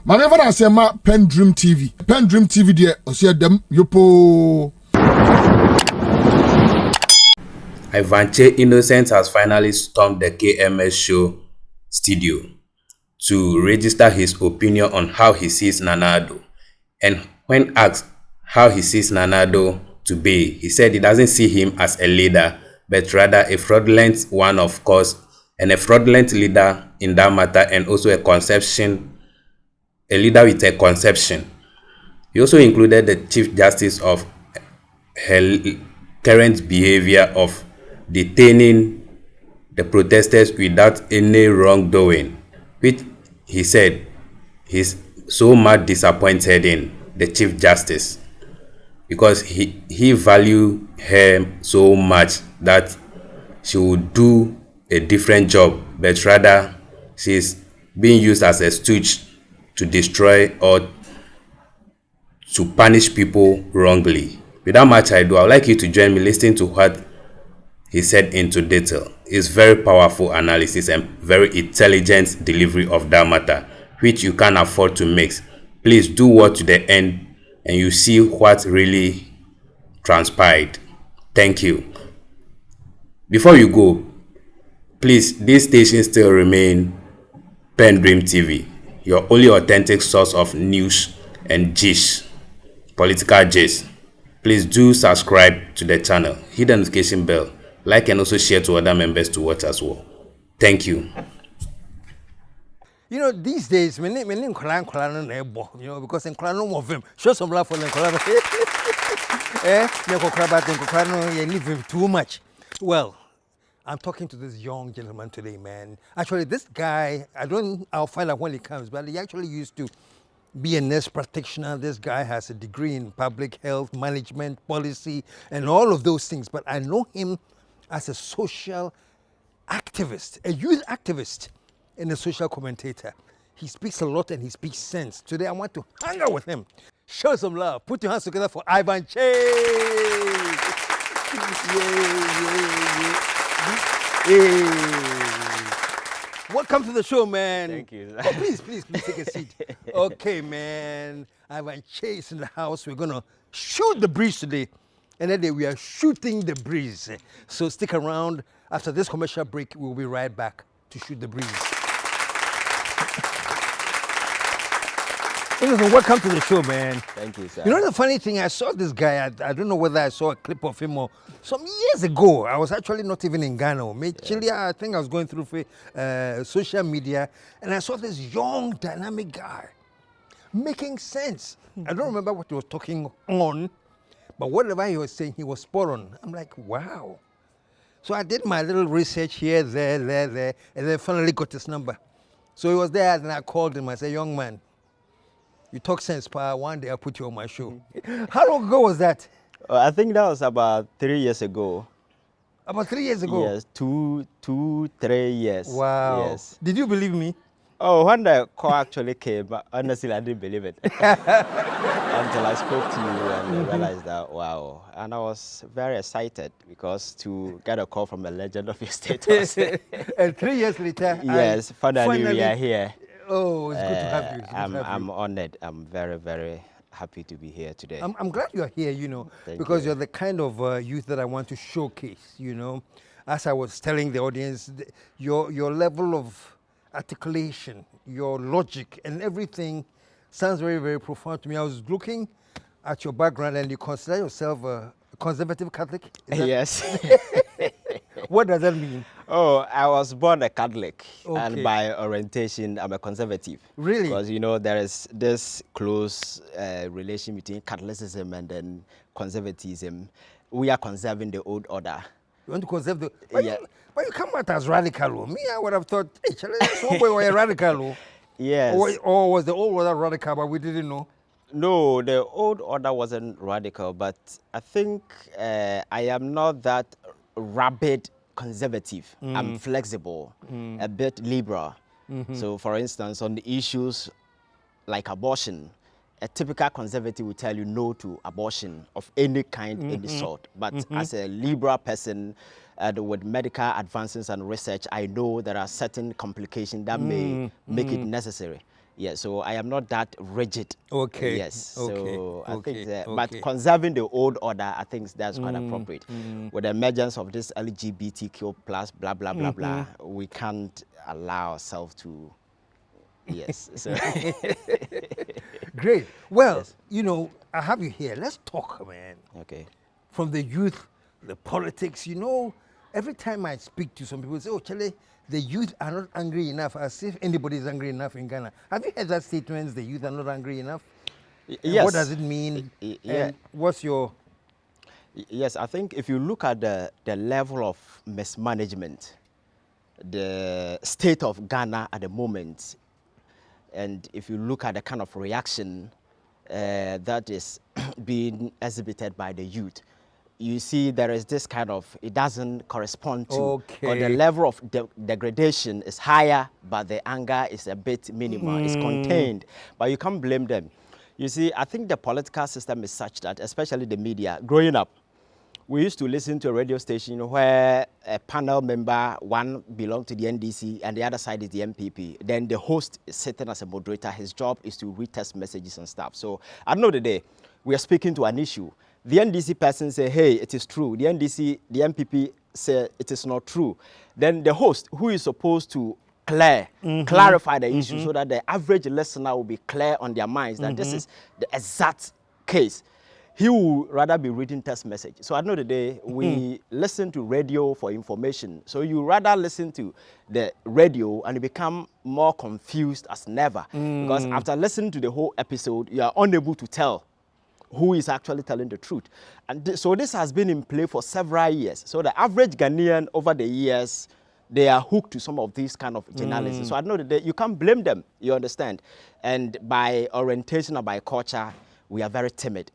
Manever I say ma PENDREAM TV. PENDREAM TV there, osia dem yopo. Ivanche Innocent has finally stormed the KMS show studio to register his opinion on how he sees Nana Addo. And when asked how he sees Nana Addo to be, he said he doesn't see him as a leader, but rather a fraudulent one, of course, and a fraudulent leader in that matter, and also a leader with a conception. He also included the Chief Justice of her current behavior of detaining the protesters without any wrongdoing, which he said he's so much disappointed in the Chief Justice because he valued her so much that she would do a different job, but rather she's being used as a stooge to destroy or to punish people wrongly. Without much ado, I would like you to join me listening to what he said into detail. It's very powerful analysis and very intelligent delivery of that matter, which you can't afford to mix. Please do watch to the end and you see what really transpired. Thank you. Before you go, please, this station still remain PENDREAM TV, your only authentic source of news and gist, political gist. Please do subscribe to the channel, hit the notification bell, like and also share to other members to watch as well. Thank you. You know, these days, because in Kolano of him, show some love for the Kolano. You leave him too much. Well, I'm talking to this young gentleman today, man. Actually, this guy, I'll find out when he comes, but he actually used to be a nurse practitioner. This guy has a degree in public health management, policy, and all of those things. But I know him as a social activist, a youth activist, and a social commentator. He speaks a lot and he speaks sense. Today I want to hang out with him. Show some love. Put your hands together for Ivanche. Welcome to the show, man. Thank you. Oh, please take a seat. Okay, man. Ivanche is in the house. We're gonna shoot the breeze today. And then we are shooting the breeze. So stick around. After this commercial break, we'll be right back to shoot the breeze. Listen, welcome to the show, man. Thank you, sir. You know the funny thing, I saw this guy, I don't know whether I saw a clip of him or some years ago. I was actually not even in Ghana. Chile, I think I was going through social media, and I saw this young, dynamic guy making sense. I don't remember what he was talking on, but whatever he was saying, he was spot on. I'm like, wow. So I did my little research here, there, and then finally got his number. So he was there, and I called him. I said, young man, you talk sense, pa. One day I'll put you on my show. How long ago was that? I think that was about 3 years ago. About 3 years ago? Yes, 3 years. Wow. Yes. Did you believe me? Oh, when the call actually came, honestly, I didn't believe it. Until I spoke to you and realized that, wow. And I was very excited because to get a call from a legend of your status. And 3 years later, yes, finally we are here. Oh, it's good to have you. I'm honored. I'm very, very happy to be here today. I'm glad you're here, you know, because you're the kind of youth that I want to showcase, you know. As I was telling the audience, your level of articulation, your logic and everything sounds very, very profound to me. I was looking at your background and you consider yourself a conservative Catholic? Yes. What does that mean? Oh, I was born a Catholic, and by orientation, I'm a conservative. Really? Because, you know, there is this close relation between Catholicism and then conservatism. We are conserving the old order. You want to conserve the... But you come out as radical. Me, I would have thought, hey, this one boy was a radical. Yes. Or was the old order radical, but we didn't know? No, the old order wasn't radical, but I think I am not that rabid conservative. I'm flexible, a bit liberal. So, for instance, on the issues like abortion, a typical conservative will tell you no to abortion of any kind, any sort. But as a liberal person, with medical advances and research, I know there are certain complications that may make it necessary. Yeah, so I am not that rigid. Okay. Yes. Okay. So I Okay. think that, Okay. but conserving the old order, I think that's quite appropriate. With the emergence of this LGBTQ plus blah blah blah blah, we can't allow ourselves to. Yes. So Great. Well, Yes. you know, I have you here. Let's talk, man. okay. From the youth, the politics. You know, every time I speak to some people, say, "Oh, Charlie, the youth are not angry enough." As if anybody is angry enough in Ghana. Have you heard that statement? The youth are not angry enough. And Yes. what does it mean? Yeah. And what's your Yes, I think if you look at the level of mismanagement, the state of Ghana at the moment, and if you look at the kind of reaction that is being exhibited by the youth, you see there is this kind of, it doesn't correspond to, or the Okay. level of degradation is higher, but the anger is a bit minimal, it's contained, but you can't blame them. You see, I think the political system is such that, especially the media, growing up, we used to listen to a radio station where a panel member, one belonged to the NDC and the other side is the MPP. Then the host is sitting as a moderator. His job is to read text messages and stuff. So at the end of the day, we are speaking to an issue. The NDC person say, hey, it is true. The NDC, the MPP say it is not true. Then the host, who is supposed to clarify the issue so that the average listener will be clear on their minds that this is the exact case. He will rather be reading text message. So at the end of the day, we listen to radio for information. So you rather listen to the radio and you become more confused as never. Because after listening to the whole episode, you are unable to tell who is actually telling the truth. And so this has been in play for several years. So the average Ghanaian over the years, they are hooked to some of these kind of journalism. So I know that you can't blame them, you understand. And by orientation or by culture, we are very timid.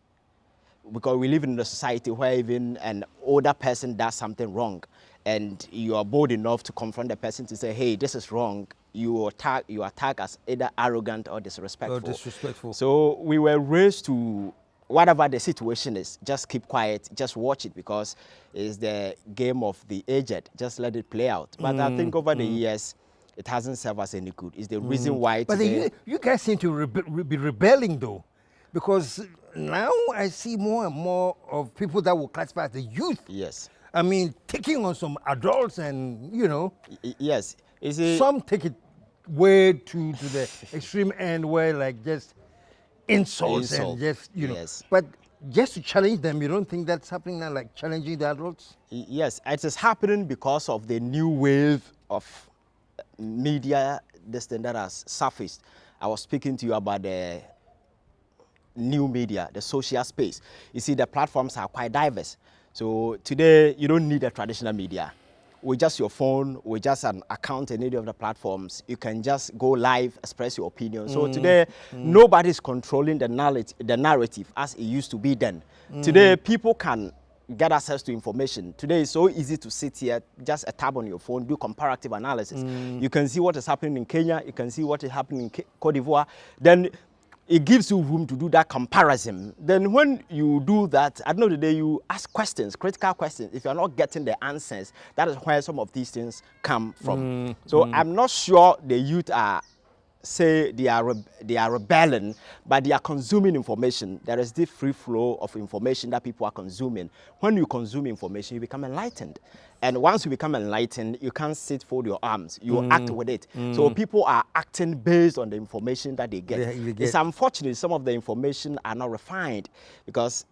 Because we live in a society where even an older person does something wrong and you are bold enough to confront the person to say, hey, this is wrong, you attack as either arrogant or disrespectful. So we were raised to, whatever the situation is, just keep quiet, just watch it because it's the game of the aged. Just let it play out. But I think over the years, it hasn't served us any good. It's the reason why But today... you guys seem to be rebelling though, because now I see more and more of people that will classify as the youth. Yes. I mean, taking on some adults and, you know, Yes. Is it... some take it way to the extreme end where like just insults and just, you know. Yes. But just to challenge them, you don't think that's happening now, like challenging the adults? Yes, it is happening because of the new wave of media, this thing that has surfaced. I was speaking to you about the new media, the social space. You see, the platforms are quite diverse. So today, you don't need a traditional media. With just your phone, with just an account in any of the platforms, you can just go live, express your opinion. So today, nobody's controlling the narrative as it used to be then. Today, people can get access to information. Today, it's so easy to sit here, just a tab on your phone, do comparative analysis. You can see what is happening in Kenya, you can see what is happening in Cote d'Ivoire. Then it gives you room to do that comparison. Then when you do that, at the end of the day, you ask questions, critical questions. If you're not getting the answers, that is where some of these things come from. So I'm not sure the youth are, say they are rebelling, but they are consuming information. There is this free flow of information that people are consuming. When you consume information, you become enlightened. And once you become enlightened, you can't sit, fold your arms. You act with it. So people are acting based on the information that they get. It's unfortunate some of the information are not refined because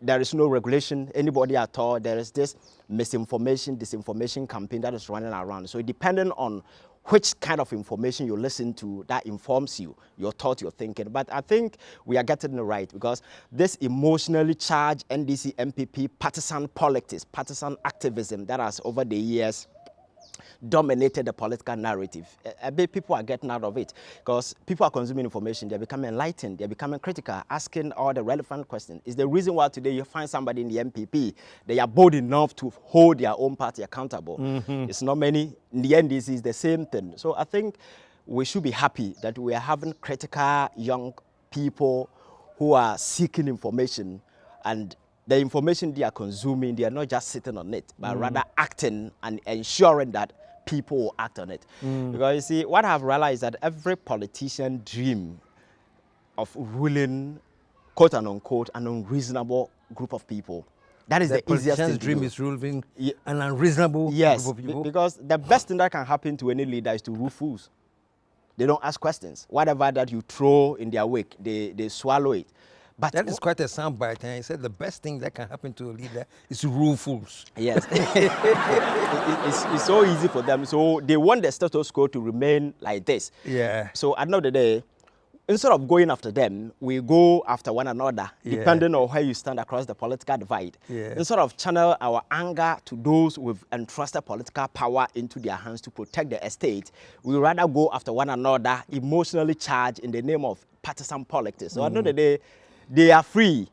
there is no regulation, anybody at all. There is this misinformation, disinformation campaign that is running around. So depending on which kind of information you listen to, that informs you, your thought, your thinking. But I think we are getting it right because this emotionally charged NDC, MPP, partisan politics, partisan activism that has over the years dominated the political narrative. A bit people are getting out of it because people are consuming information, they're becoming enlightened, they're becoming critical, asking all the relevant questions. It's the reason why today you find somebody in the MPP, they are bold enough to hold their own party accountable. It's not many. In the end, this is the same thing. So I think we should be happy that we are having critical young people who are seeking information, and the information they are consuming, they are not just sitting on it, but rather acting and ensuring that people will act on it. Because you see, what I've realized is that every politician dream of ruling, quote and unquote, an unreasonable group of people. That is the easiest thing to dream do. is ruling an unreasonable Yes, group of people. because the best thing that can happen to any leader is to rule fools. They don't ask questions. Whatever that you throw in their wake, they swallow it. But That is quite a soundbite. And he said the best thing that can happen to a leader is to rule fools. yes, it's so easy for them. So they want the status quo to remain like this. Yeah. So at the end of the day, instead of going after them, we go after one another, depending on where you stand across the political divide. Instead of channel our anger to those with entrusted political power into their hands to protect the estate, we rather go after one another, emotionally charged in the name of partisan politics. So at the end of the day, they are free,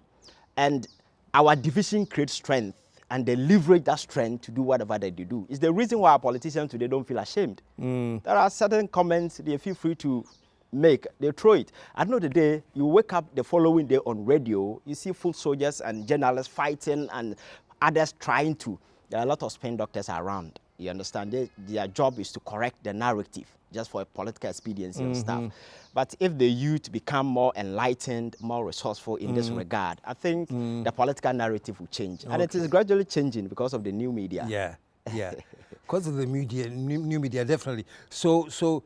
and our division creates strength, and they leverage that strength to do whatever they do. It's the reason why our politicians today don't feel ashamed. There are certain comments they feel free to make, they throw it. At the end of the day, you wake up the following day on radio, you see foot soldiers and journalists fighting and others trying to. There are a lot of spin doctors around. You understand? Their job is to correct the narrative, just for a political expediency and stuff. But if the youth become more enlightened, more resourceful in this regard, I think the political narrative will change. And it is gradually changing because of the new media. Yeah. Because of the media, new media, definitely. So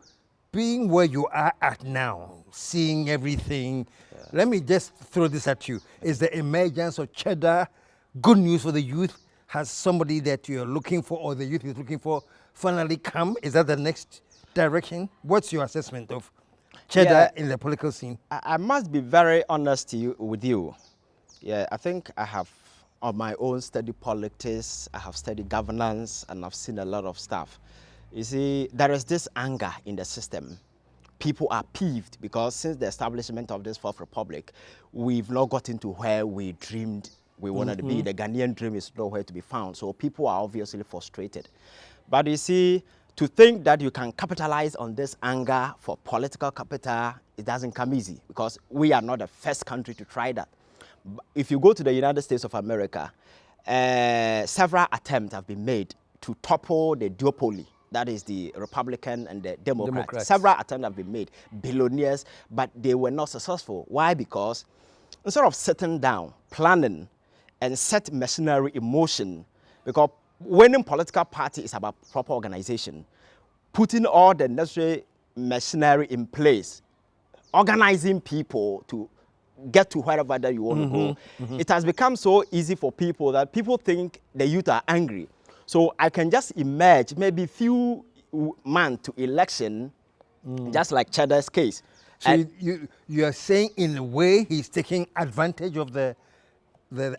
being where you are at now, seeing everything, let me just throw this at you. Is the emergence of Cheddar good news for the youth? Has somebody that you're looking for or the youth is looking for finally come? Is that the next direction? What's your assessment of Cheddar in the political scene? I must be very honest with you. Yeah, I think I have on my own studied politics, I have studied governance, and I've seen a lot of stuff. You see, there is this anger in the system. People are peeved because since the establishment of this Fourth Republic, we've not gotten to where we dreamed we wanted to be. The Ghanaian dream is nowhere to be found. So people are obviously frustrated. But you see, to think that you can capitalize on this anger for political capital, it doesn't come easy because we are not the first country to try that. If you go to the United States of America, several attempts have been made to topple the duopoly. That is the Republican and the Democrats. Several attempts have been made, billionaires, but they were not successful. Why? Because instead of sitting down, planning, and set machinery in motion, because winning political party is about proper organization, putting all the necessary machinery in place, organizing people to get to wherever that you want to go. It has become so easy for people that people think the youth are angry. So I can just emerge maybe few months to election, just like Cheddar's case. So you are saying in a way he's taking advantage of the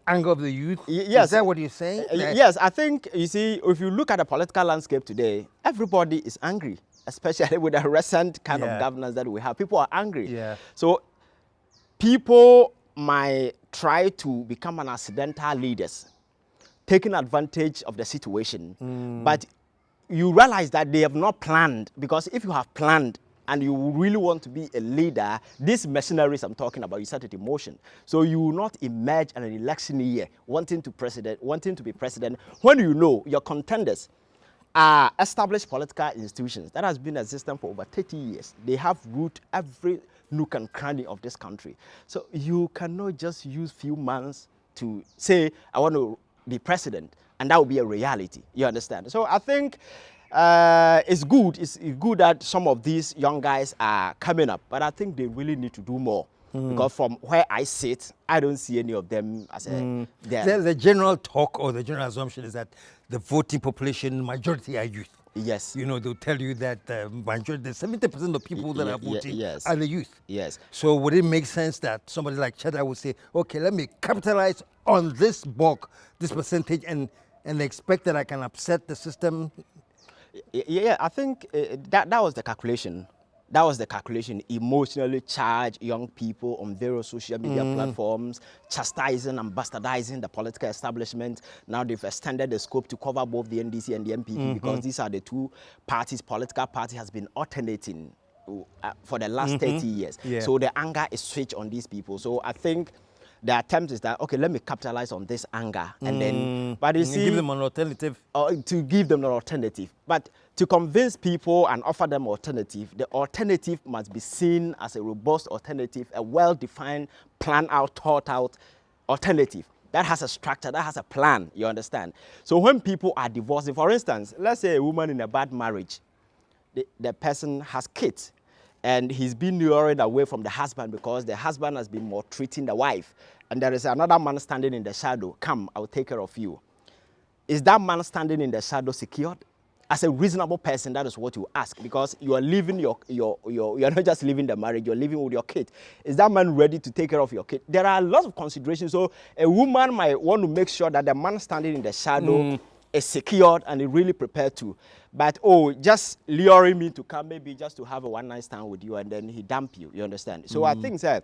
anger of the youth? Yes. Is that what you're saying? Yes, I think, you see, if you look at the political landscape today, everybody is angry, especially with the recent kind of governance that we have. People are angry. So people might try to become an accidental leaders, taking advantage of the situation. But you realize that they have not planned, because if you have planned and you really want to be a leader, these machineries I'm talking about, you set it in motion. So you will not emerge in an election year wanting to be president when you know your contenders are established political institutions that has been existing for over 30 years. They have root every nook and cranny of this country. So you cannot just use few months to say, I want to be president, and that will be a reality. You understand? So I think it's good that some of these young guys are coming up, but I think they really need to do more. Because from where I sit, I don't see any of them as a... The general talk or the general assumption is that the voting population majority are youth. Yes. You know, they'll tell you that majority, the 70% of people that are voting are the youth. Yes. So would it make sense that somebody like Cheddar would say, okay, let me capitalize on this bulk, this percentage, and expect that I can upset the system? Yeah, I think that was the calculation. That was the calculation. Emotionally charged young people on various social media platforms, chastising and bastardizing the political establishment. Now they've extended the scope to cover both the NDC and the MPP because these are the two parties. Political party has been alternating for the last 30 years. So the anger is switched on these people. So I think the attempt is that, okay, let me capitalize on this anger. And then, but you see, give them an alternative. To give them an alternative. But to convince people and offer them alternative, the alternative must be seen as a robust alternative, a well-defined, planned out, thought out alternative that has a structure, that has a plan, you understand? So when people are divorcing, for instance, let's say a woman in a bad marriage, the person has kids, and he's been lured away from the husband because the husband has been maltreating the wife, and there is another man standing in the shadow. Come, I'll take care of you. Is that man standing in the shadow secured? As a reasonable person, that is what you ask, because you are living you're not just living the marriage, you're living with your kid. Is that man ready to take care of your kid? There are lots of considerations. So a woman might want to make sure that the man standing in the shadow is secured and is really prepared to. But, oh, just luring me to come, maybe just to have a one-night stand with you, and then he dump you, you understand? So I think that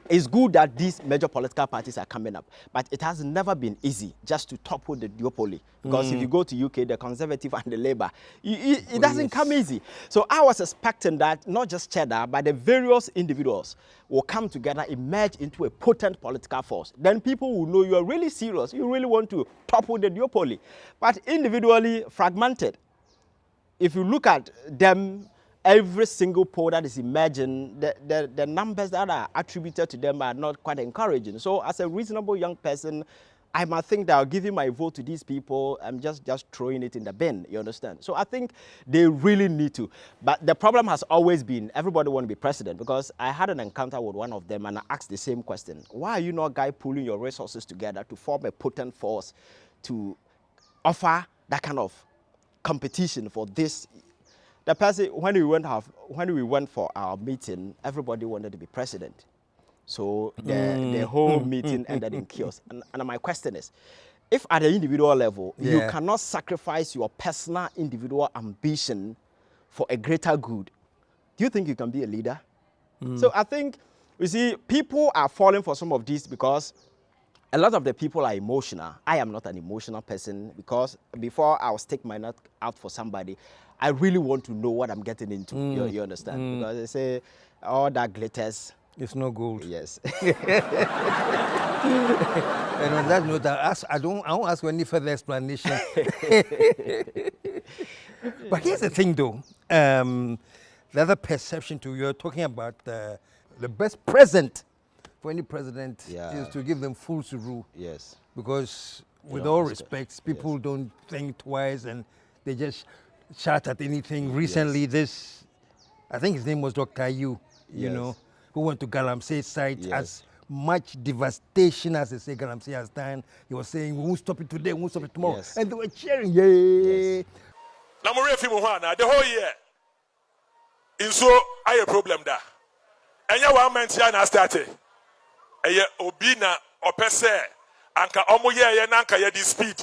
it's good that these major political parties are coming up, but it has never been easy just to topple the duopoly. Because if you go to UK, the Conservative and the Labour, it doesn't come easy. So I was expecting that not just Cheddar, but the various individuals will come together, emerge into a potent political force. Then people will know you are really serious. You really want to topple the duopoly. But individually fragmented, if you look at them, every single poll that is emerging, the numbers that are attributed to them are not quite encouraging. So as a reasonable young person, I might think that I'll give my vote to these people. I'm just throwing it in the bin, you understand? So I think they really need to. But the problem has always been everybody want to be president, because I had an encounter with one of them and I asked the same question. Why are you not guy pulling your resources together to form a potent force to offer that kind of competition for this? The person, when we went for our meeting, everybody wanted to be president. So the whole meeting ended in chaos. And my question is, if at the individual level, you cannot sacrifice your personal individual ambition for a greater good, do you think you can be a leader? So I think, you see, people are falling for some of these because a lot of the people are emotional. I am not an emotional person, because before I'll stick my nut out for somebody, I really want to know what I'm getting into. You understand? Because they say all that glitters, it's no gold. yes. And on that note, I won't ask for any further explanation. But here's the thing, though. The other perception too, you're talking about the best present for any president is to give them fools to rule. Yes. Because with all respects, people don't think twice and they just shout at anything. Recently, I think his name was Dr. Yu, you know, who went to Galamsey site. As much devastation as they say Galamsey has done, he was saying, we won't stop it today, we won't stop it tomorrow. And they were cheering, yay. Now, the whole year, in so I a problem da. And you want mention I started. Obina or pese, anka omoye nanka ya di speed.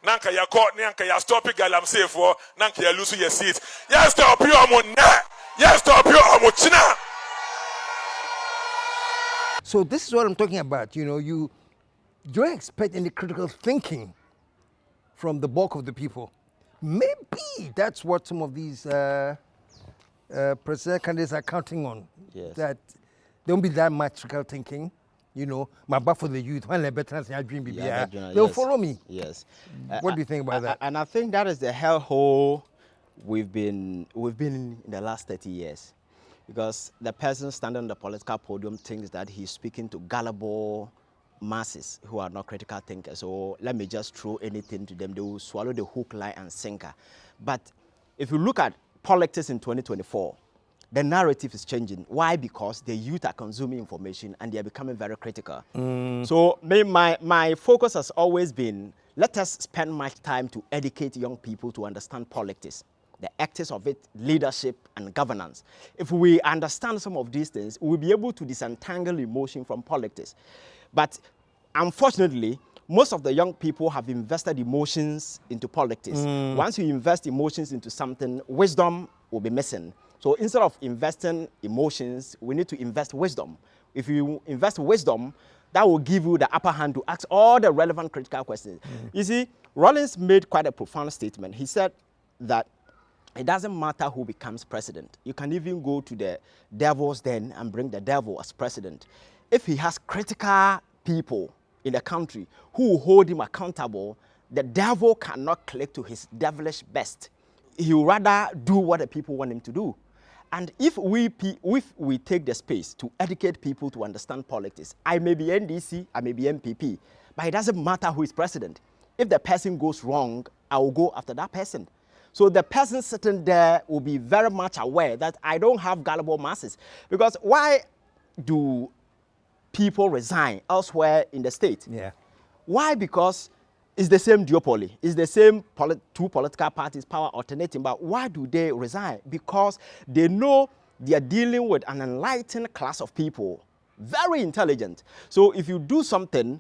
Nanka ya court, nanka ya stop it Galamsey for, nanka ya lose your seat. Yes, stop you on na. Yes, stop you on china. So this is what I'm talking about. You know, you don't expect any critical thinking from the bulk of the people. Maybe that's what some of these president candidates are counting on. Yes. That there won't be that much critical thinking. You know, my back for the youth, when they'll follow me. Yes. What do you think about that? And I think that is the hellhole we've been in the last 30 years. Because the person standing on the political podium thinks that he's speaking to gullible masses who are not critical thinkers. So let me just throw anything to them. They will swallow the hook, line, and sinker. But if you look at politics in 2024, the narrative is changing. Why? Because the youth are consuming information and they are becoming very critical. So my focus has always been, let us spend much time to educate young people to understand politics, the ethics of it, leadership, and governance. If we understand some of these things, we'll be able to disentangle emotion from politics. But unfortunately, most of the young people have invested emotions into politics. Once you invest emotions into something, wisdom will be missing. So instead of investing emotions, we need to invest wisdom. If you invest wisdom, that will give you the upper hand to ask all the relevant critical questions. You see, Rawlings made quite a profound statement. He said that it doesn't matter who becomes president. You can even go to the devil's den and bring the devil as president. If he has critical people in the country who will hold him accountable, the devil cannot click to his devilish best. He will rather do what the people want him to do. And if we take the space to educate people to understand politics, I may be NDC, I may be MPP, but it doesn't matter who is president. If the person goes wrong, I will go after that person. So the person sitting there will be very much aware that I don't have gullible masses. Because why do people resign elsewhere in the state? Yeah. Why? Because it's the same duopoly. It's the same two political parties, power alternating. But why do they resign? Because they know they are dealing with an enlightened class of people, very intelligent. So if you do something,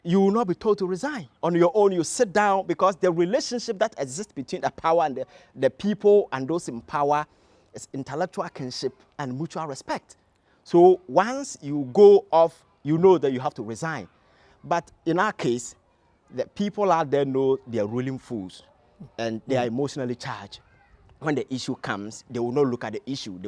you will not be told to resign. On your own, you sit down, because the relationship that exists between the power and the people and those in power is intellectual kinship and mutual respect. So once you go off, you know that you have to resign. But in our case, the people out there know they are ruling fools and they are emotionally charged. When the issue comes, they will not look at the issue.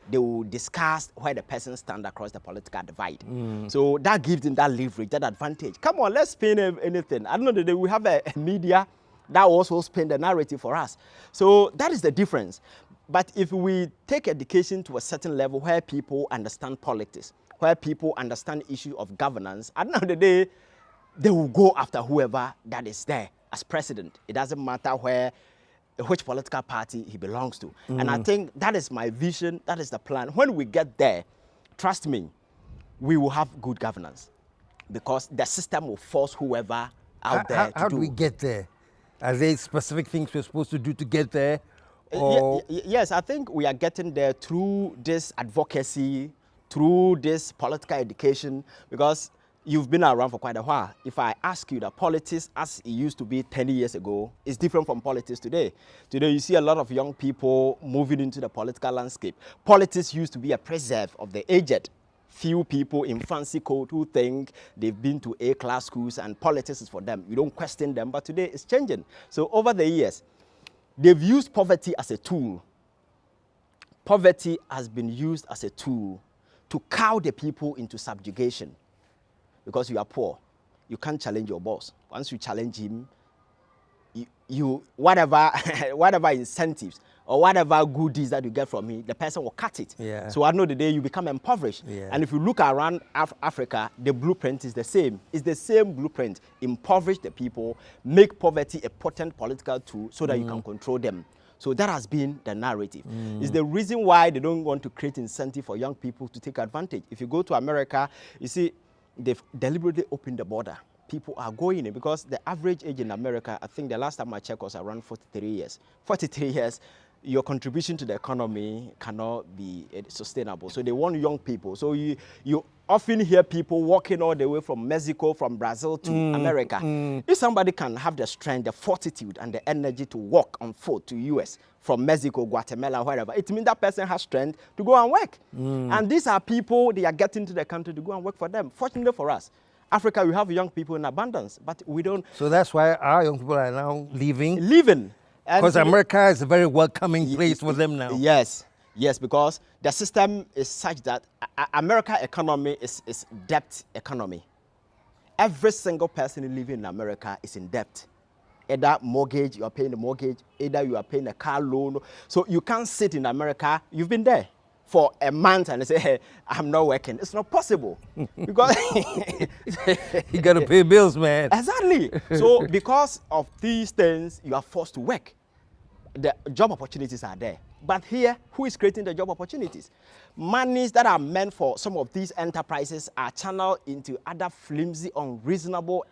They will discuss where the person stands across the political divide. So that gives them that leverage, that advantage. Come on, let's spin anything. I don't know, we have a media that also spin the narrative for us. So that is the difference. But if we take education to a certain level where people understand politics, where people understand the issue of governance, at the end of the day, they will go after whoever that is there as president. It doesn't matter which political party he belongs to. And I think that is my vision, that is the plan. When we get there, trust me, we will have good governance, because the system will force whoever out there to do. How do we get there? Are there specific things we're supposed to do to get there? Or? Yes, I think we are getting there through this advocacy, through this political education, because you've been around for quite a while. If I ask you that politics as it used to be 10 years ago is different from politics today. Today you see a lot of young people moving into the political landscape. Politics used to be a preserve of the aged. Few people in fancy coat who think they've been to A-class schools and politics is for them. You don't question them, but today it's changing. So over the years, they've used poverty as a tool. Poverty has been used as a tool to cow the people into subjugation. Because you are poor, you can't challenge your boss. Once you challenge him, you whatever incentives or whatever goodies that you get from him, the person will cut it. Yeah. So at the end of the day, you become impoverished. Yeah. And if you look around Africa, the blueprint is the same. It's the same blueprint. Impoverish the people, make poverty a potent political tool so that you can control them. So that has been the narrative. It's the reason why they don't want to create incentive for young people to take advantage. If you go to America, you see, they've deliberately opened the border. People are going in because the average age in America, I think the last time I checked was around 43 years. 43 years, your contribution to the economy cannot be sustainable. So they want young people. So you often hear people walking all the way from Mexico, from Brazil to America. If somebody can have the strength, the fortitude, and the energy to walk on foot to US, from Mexico, Guatemala, wherever, it means that person has strength to go and work. And these are people, they are getting to the country to go and work for them. Fortunately for us, Africa, we have young people in abundance, but we don't. So that's why our young people are now leaving? Leaving. Because America is a very welcoming place for them now. Yes, because the system is such that America economy is debt economy. Every single person living in America is in debt. Either mortgage, you are paying the mortgage, either you are paying a car loan. So you can't sit in America, you've been there for a month and say, hey, I'm not working. It's not possible. Because you got to pay bills, man. Exactly. So because of these things, you are forced to work. The job opportunities are there. But here, who is creating the job opportunities? Monies that are meant for some of these enterprises are channeled into other flimsy, unreasonable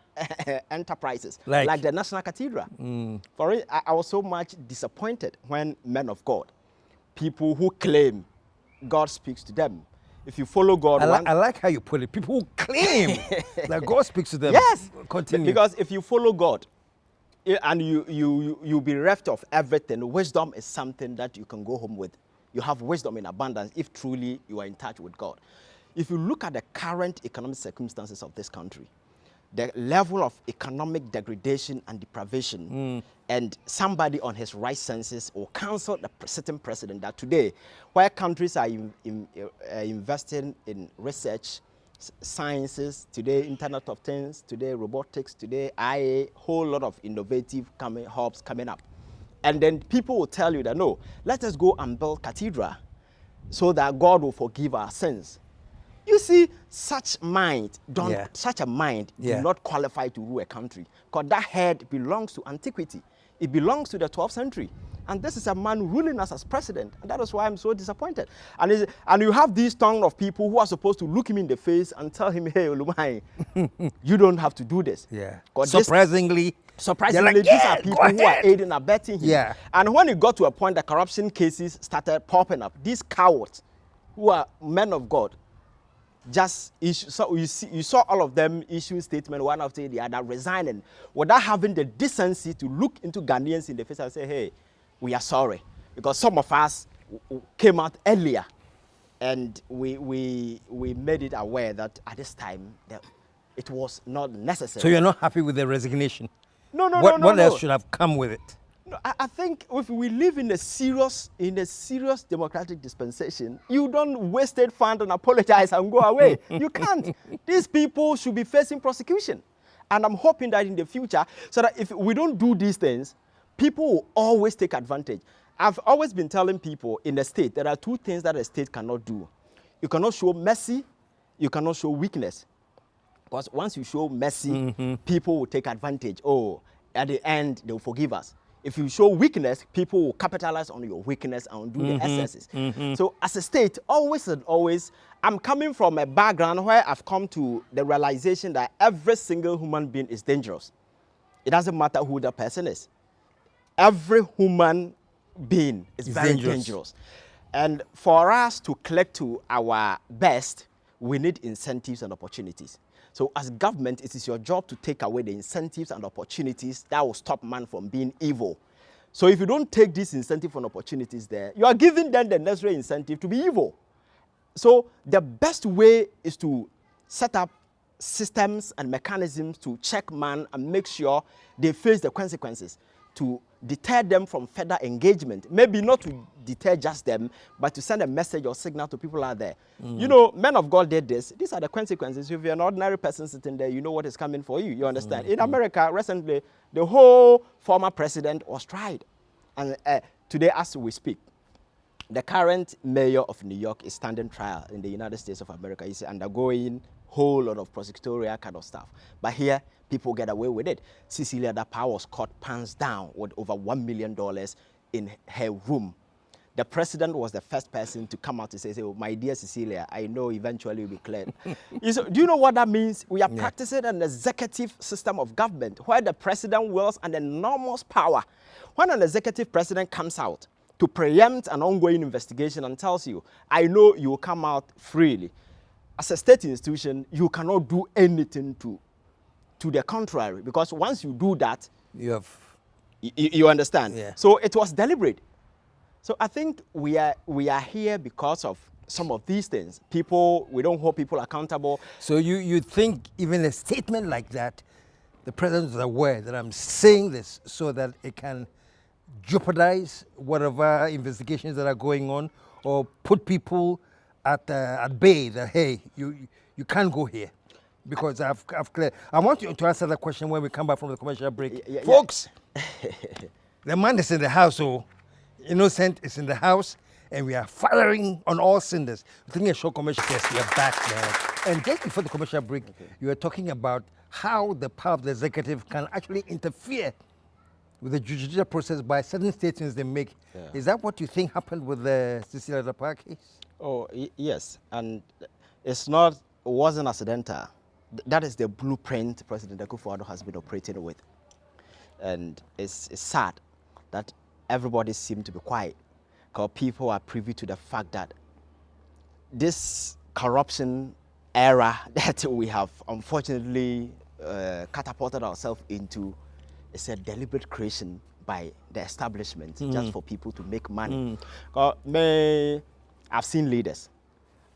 enterprises, like the National Cathedral. For it, I was so much disappointed when men of God, people who claim God speaks to them. If you follow God, I like how you put it. People who claim that God speaks to them. Yes, continue. Because if you follow God, and you be bereft of everything, wisdom is something that you can go home with. You have wisdom in abundance if truly you are in touch with God. If you look at the current economic circumstances of this country, the level of economic degradation and deprivation, and somebody on his right senses will counsel the sitting president that today, where countries are investing in research, sciences, today Internet of Things, today robotics, today IA, whole lot of innovative hubs coming up. And then people will tell you that, no, let us go and build cathedral so that God will forgive our sins. You see, such a mind do not qualify to rule a country, because that head belongs to antiquity. It belongs to the 12th century. And this is a man ruling us as president. And that is why I'm so disappointed. And you have these tongue of people who are supposed to look him in the face and tell him, hey, Olumai, you don't have to do this. Yeah. Surprisingly, like, these are people who are aiding and abetting him. Yeah. And when it got to a point that corruption cases started popping up, these cowards who are men of God, just issue, so you saw all of them issue statement one after the other, resigning, without having the decency to look into Ghanaians in the face and say, hey, we are sorry. Because some of us came out earlier and we made it aware that at this time that it was not necessary. So you're not happy with the resignation? No. What else should have come with it? No, I think if we live in a serious democratic dispensation, you don't waste it fund and apologize and go away. You can't. These people should be facing prosecution. And I'm hoping that in the future, so that if we don't do these things, people will always take advantage. I've always been telling people in the state, there are two things that a state cannot do. You cannot show mercy, you cannot show weakness. Because once you show mercy, people will take advantage. Oh, at the end, they will forgive us. If you show weakness, people will capitalize on your weakness and do the excesses. So as a state, always and always, I'm coming from a background where I've come to the realization that every single human being is dangerous. It doesn't matter who the person is. Every human being is very dangerous. And for us to collect to our best, we need incentives and opportunities. So as government, it is your job to take away the incentives and opportunities that will stop man from being evil. So if you don't take these incentives and opportunities there, you are giving them the necessary incentive to be evil. So the best way is to set up systems and mechanisms to check man and make sure they face the consequences, to deter them from further engagement. Maybe not to deter just them, but to send a message or signal to people out there. You know, men of God did this. These are the consequences. If you're an ordinary person sitting there, you know what is coming for you. You understand? In America, recently, the whole former president was tried. And today, as we speak, the current mayor of New York is standing trial in the United States of America. He's undergoing whole lot of prosecutorial kind of stuff. But here, people get away with it. Cecilia Dapa was caught pants down with over $1 million in her room. The president was the first person to come out to say, oh, my dear Cecilia, I know eventually you'll be cleared. Do you know what that means? We are practicing an executive system of government where the president wields an enormous power. When an executive president comes out to preempt an ongoing investigation and tells you, I know you will come out freely, as a state institution, you cannot do anything to the contrary, because once you do that, you understand. Yeah. So it was deliberate. So I think we are here because of some of these things. We don't hold people accountable. So you think even a statement like that, the president is aware that I'm saying this so that it can jeopardize whatever investigations that are going on, or put people at bay that, hey, you can't go here. Because I've cleared. I want you to answer that question when we come back from the commercial break. Folks, the man is in the house, so innocent is in the house, and we are firing on all cylinders. We're taking a short commercial test. We are back now. And just before the commercial break, you were talking about how the power of the executive can actually interfere with the judicial process by certain statements they make. Yeah. Is that what you think happened with the Cecilia Dapa case? Oh, yes. And it wasn't accidental. That is the blueprint President Akufo-Addo has been operating with. And it's sad that everybody seems to be quiet, because people are privy to the fact that this corruption era that we have unfortunately catapulted ourselves into is a deliberate creation by the establishment just for people to make money. I've seen leaders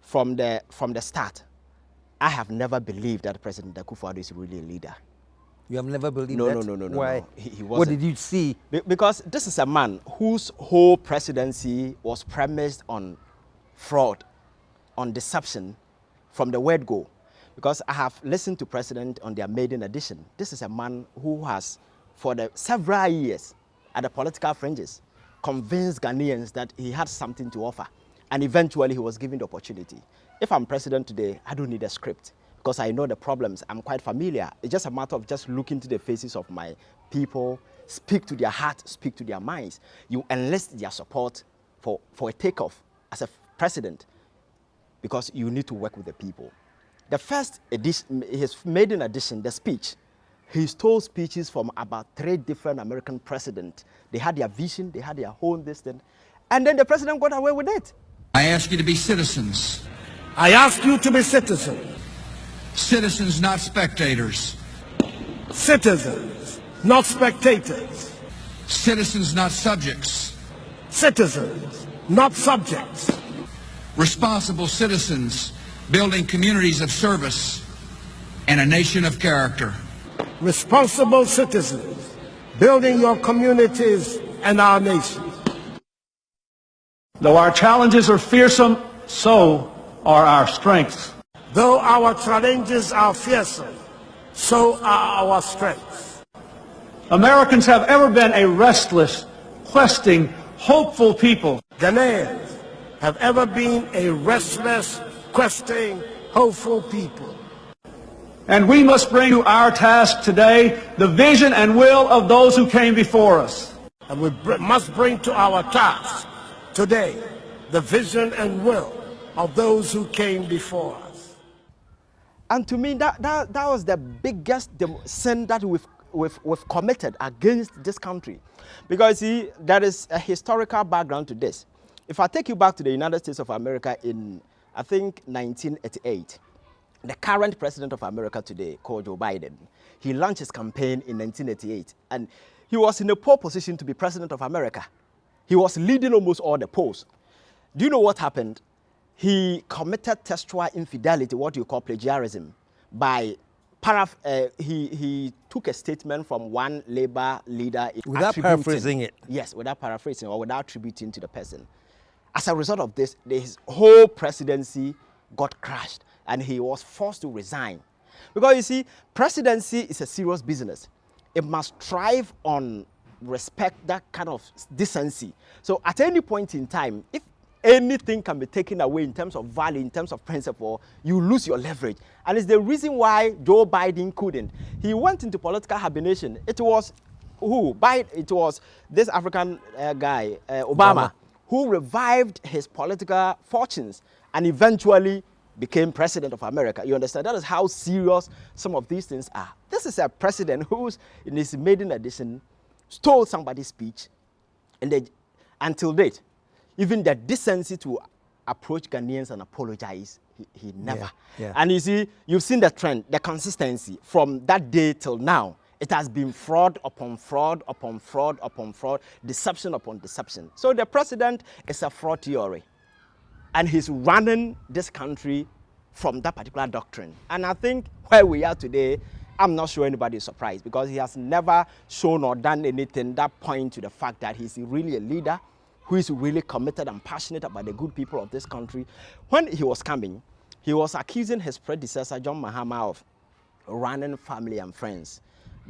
from the start. I have never believed that President Akufo-Addo is really a leader. You have never believed that? No. Why? He wasn't. What did you see? Because this is a man whose whole presidency was premised on fraud, on deception from the word go. Because I have listened to President on their maiden edition. This is a man who has, for the several years at the political fringes, convinced Ghanaians that he had something to offer. And eventually he was given the opportunity. If I'm president today, I don't need a script because I know the problems. I'm quite familiar. It's just a matter of just looking to the faces of my people, speak to their heart, speak to their minds. You enlist their support for a takeoff as a president because you need to work with the people. The first edition, his maiden edition, the speech, he stole speeches from about 3 different American presidents. They had their vision, they had their own this thing, and then the president got away with it. I ask you to be citizens. I ask you to be citizens. Citizens, not spectators. Citizens, not spectators. Citizens, not subjects. Citizens, not subjects. Responsible citizens, building communities of service and a nation of character. Responsible citizens, building your communities and our nation. Though our challenges are fearsome, so are our strengths. Though our challenges are fearsome, so are our strengths. Americans have ever been a restless, questing, hopeful people. Ghanaians have ever been a restless, questing, hopeful people. And we must bring to our task today the vision and will of those who came before us. And we must bring to our task today the vision and will of those who came before us. And to me, that was the biggest sin that we've committed against this country. Because see, there is a historical background to this. If I take you back to the United States of America in, I think, 1988, the current president of America today, called Joe Biden, he launched his campaign in 1988, and he was in a poor position to be president of America. He was leading almost all the polls. Do you know what happened? He committed textual infidelity, what you call plagiarism, by he took a statement from one labor leader. Without paraphrasing it. Yes, without paraphrasing or without attributing to the person. As a result of this, his whole presidency got crashed and he was forced to resign. Because you see, presidency is a serious business. It must thrive on respect, that kind of decency. So at any point in time, if anything can be taken away in terms of value, in terms of principle, you lose your leverage. And it's the reason why Joe Biden couldn't. He went into political hibernation. It was who? It was this African guy, Obama, who revived his political fortunes and eventually became president of America. You understand? That is how serious some of these things are. This is a president who's, in his maiden edition, stole somebody's speech, and until date, even the decency to approach Ghanaians and apologize, he never. Yeah. And you see, you've seen the trend, the consistency from that day till now. It has been fraud upon fraud upon fraud upon fraud, deception upon deception. So the president is a fraud theory, and he's running this country from that particular doctrine. And I think where we are today, I'm not sure anybody is surprised because he has never shown or done anything that point to the fact that he's really a leader who is really committed and passionate about the good people of this country. When he was coming, he was accusing his predecessor, John Mahama, of running family and friends.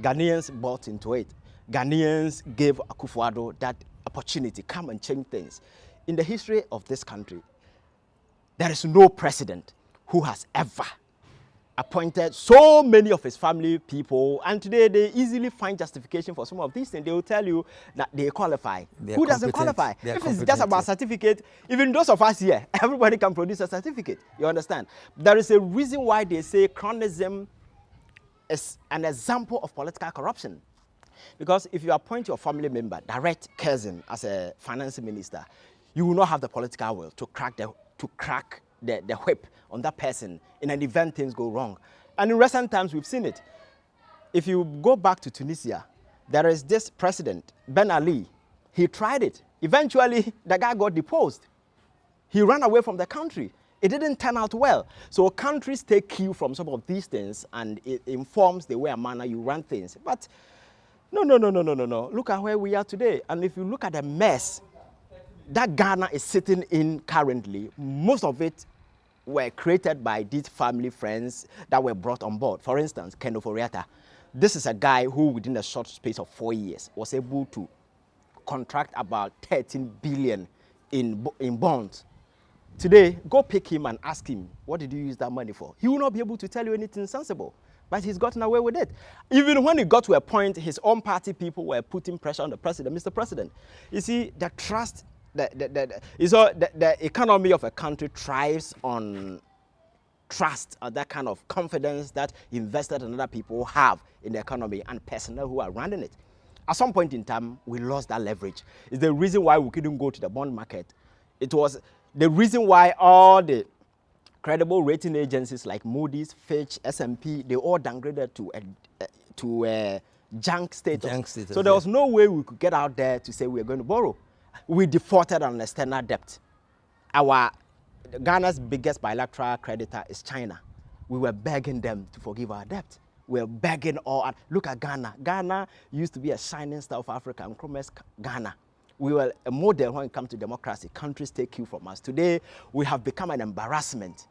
Ghanaians bought into it. Ghanaians gave Akufo-Addo that opportunity, come and change things. In the history of this country, there is no president who has ever appointed so many of his family people, and today they easily find justification for some of these things. They will tell you that they qualify. Who doesn't qualify? If it's just about certificate, even those of us here, everybody can produce a certificate. You understand? There is a reason why they say chronism is an example of political corruption. Because if you appoint your family member, direct cousin, as a finance minister, you will not have the political will to crack the whip on that person in an event things go wrong. And in recent times, we've seen it. If you go back to Tunisia, there is this president, Ben Ali. He tried it. Eventually, the guy got deposed. He ran away from the country. It didn't turn out well. So countries take cue from some of these things, and it informs the way and manner you run things. But no. Look at where we are today. And if you look at the mess that Ghana is sitting in currently, most of it were created by these family friends that were brought on board. For instance, Ken Oforiatta. This is a guy who, within a short space of 4 years, was able to contract about 13 billion in bonds. Today, go pick him and ask him, what did you use that money for? He will not be able to tell you anything sensible, but he's gotten away with it. Even when he got to a point, his own party people were putting pressure on the president. Mr. President, you see, the trust, the economy of a country thrives on trust, or that kind of confidence that investors and other people have in the economy and personnel who are running it. At some point in time, we lost that leverage. It's the reason why we couldn't go to the bond market. It was the reason why all the credible rating agencies like Moody's, Fitch, S&P, they all downgraded to a junk status. So there was no way we could get out there to say we are going to borrow. We defaulted on external debt. Ghana's biggest bilateral creditor is China. We were begging them to forgive our debt. We were begging all. Look at Ghana. Ghana used to be a shining star of Africa and promised Ghana. We were a model when it comes to democracy. Countries take cue from us. Today, we have become an embarrassment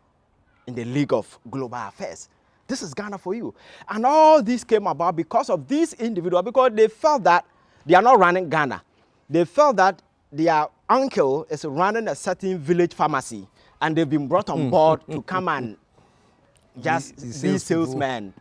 in the league of global affairs. This is Ghana for you. And all this came about because of these individuals, because they felt that they are not running Ghana. They felt that their uncle is running a certain village pharmacy, and they've been brought on board to come and just be salesmen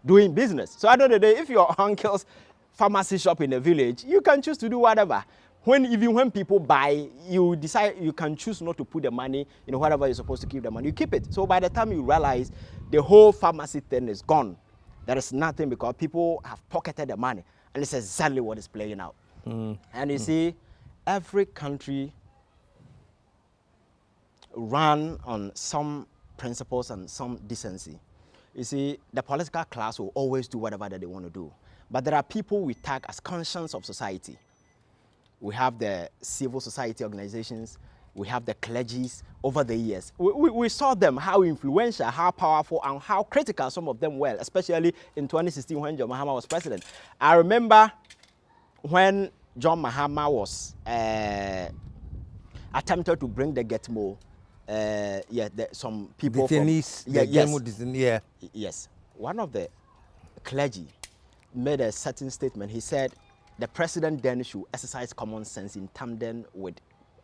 doing business. So at the end of the day, if your uncle's pharmacy shop in a village, you can choose to do whatever. Even when people buy, you decide you can choose not to put the money in whatever you're supposed to keep the money, you keep it. So by the time you realize the whole pharmacy thing is gone, there is nothing, because people have pocketed the money, and it's exactly what is playing out. And you see, every country run on some principles and some decency. You see, the political class will always do whatever that they want to do. But there are people we tag as conscience of society. We have the civil society organizations. We have the clergies. Over the years, we saw them, how influential, how powerful, and how critical some of them were, especially in 2016 when John Mahama was president. I remember when John Mahama was attempted to bring the Getmo, some people yes, one of the clergy made a certain statement. He said the president then should exercise common sense in tandem with,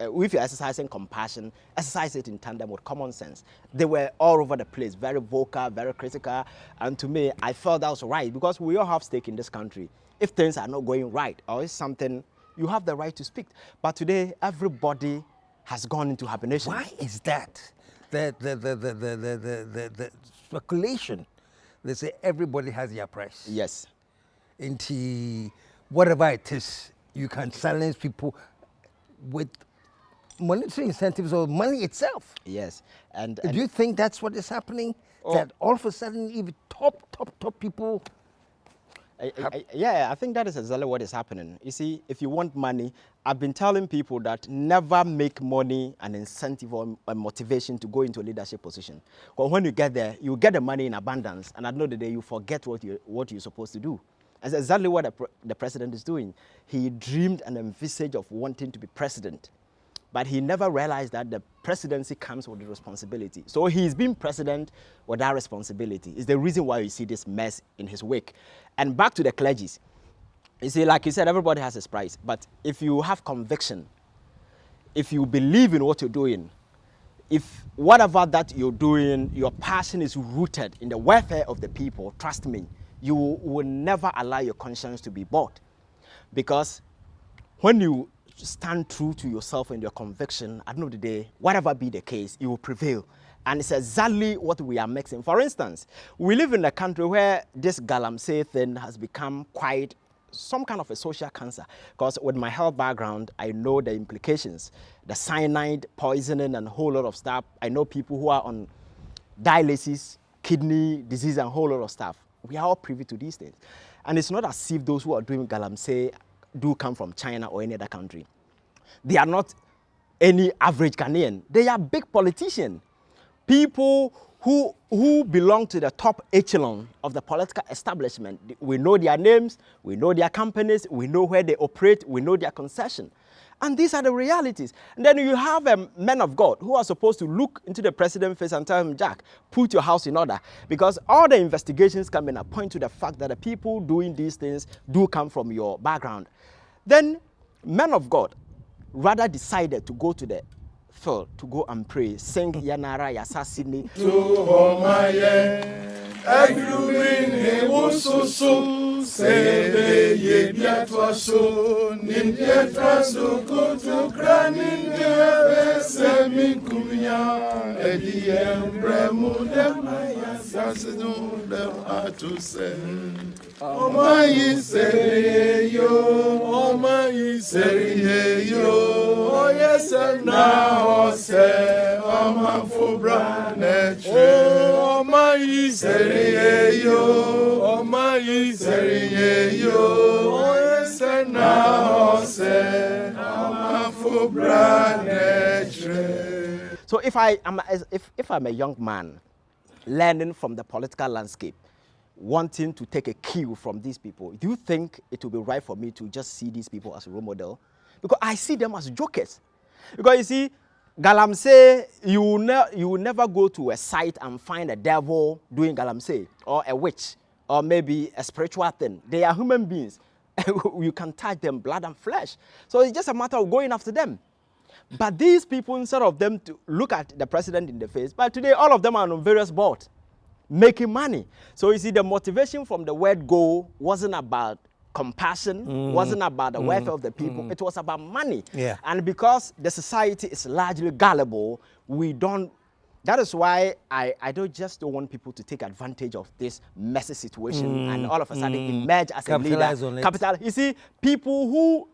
if you're exercising compassion, exercise it in tandem with common sense. They were all over the place, very vocal, very critical, and to me, I felt that was right, because we all have stake in this country. If things are not going right, or if something, you have the right to speak. But today, everybody has gone into hibernation. Why is that? The speculation. They say everybody has their price. Yes. Into whatever it is, you can silence people with monetary incentives or money itself. Yes. And do you think that's what is happening? That all of a sudden, even top people. Yeah, I think that is exactly what is happening. You see, if you want money, I've been telling people that never make money an incentive or a motivation to go into a leadership position. Because when you get there, you get the money in abundance, and at the end of the day, you forget what you're supposed to do. That's exactly what the president is doing. He dreamed and envisaged of wanting to be president, but he never realized that the presidency comes with the responsibility. So he's been president with that responsibility. It's the reason why you see this mess in his wake. And back to the clergies. You see, like you said, everybody has his price. But if you have conviction, if you believe in what you're doing, if whatever that you're doing, your passion is rooted in the welfare of the people, trust me, you will never allow your conscience to be bought. Because when you stand true to yourself and your conviction, at the end of the day, whatever be the case, you will prevail. And it's exactly what we are mixing. For instance, we live in a country where this galamsey thing has become quite some kind of a social cancer. Because with my health background, I know the implications. The cyanide, poisoning, and a whole lot of stuff. I know people who are on dialysis, kidney disease, and a whole lot of stuff. We are all privy to these things. And it's not as if those who are doing galamsey do come from China or any other country. They are not any average Ghanaian. They are big politicians. People who belong to the top echelon of the political establishment. We know their names, we know their companies, we know where they operate, we know their concession. And these are the realities. And then you have men of God who are supposed to look into the president's face and tell him, Jack, put your house in order. Because all the investigations come in and point to the fact that the people doing these things do come from your background. Then men of God rather decided to go to the field to go and pray, sing Yanara Yasasini. Sebe ye biatwaso nimbiatwaso kutu kranin deve semi kumya ediem bremu dem yasasinu dem atuse Omayi seriyo oyese na ose omafubra netre Omayi seriyo oyese na ose omafubra netre. So if I'm a young man learning from the political landscape, wanting to take a cue from these people, do you think it will be right for me to just see these people as a role model? Because I see them as jokers. Because you see, Galamsey, you will never go to a site and find a devil doing Galamsey, or a witch, or maybe a spiritual thing. They are human beings. You can touch them, blood and flesh. So it's just a matter of going after them. But these people, instead of them to look at the president in the face, but today all of them are on various boards, making money. So you see, the motivation from the word go wasn't about compassion, wasn't about the welfare of the people. It was about money. Yeah. And because the society is largely gullible, we don't. That is why I don't want people to take advantage of this messy situation and all of a sudden emerge as a leader. On it. Capital. You see, people who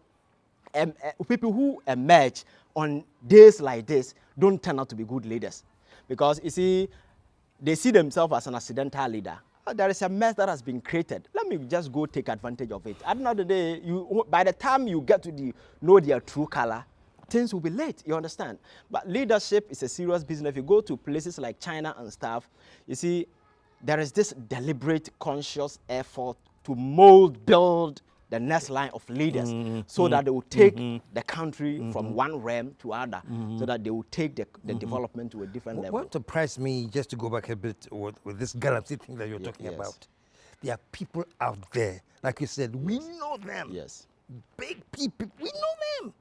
emerge on days like this don't turn out to be good leaders, because you see, they see themselves as an accidental leader. There is a mess that has been created. Let me just go take advantage of it. At the end of the day, by the time you get to know their true color, things will be late, you understand? But leadership is a serious business. If you go to places like China and stuff, you see, there is this deliberate, conscious effort to build the next line of leaders so that they will take the country from one realm to other, so that they will take the development to a different level. What surprised me, just to go back a bit with this Galaxy thing that you're talking about, there are people out there, like you said, we know them. Yes. Big people, we know them.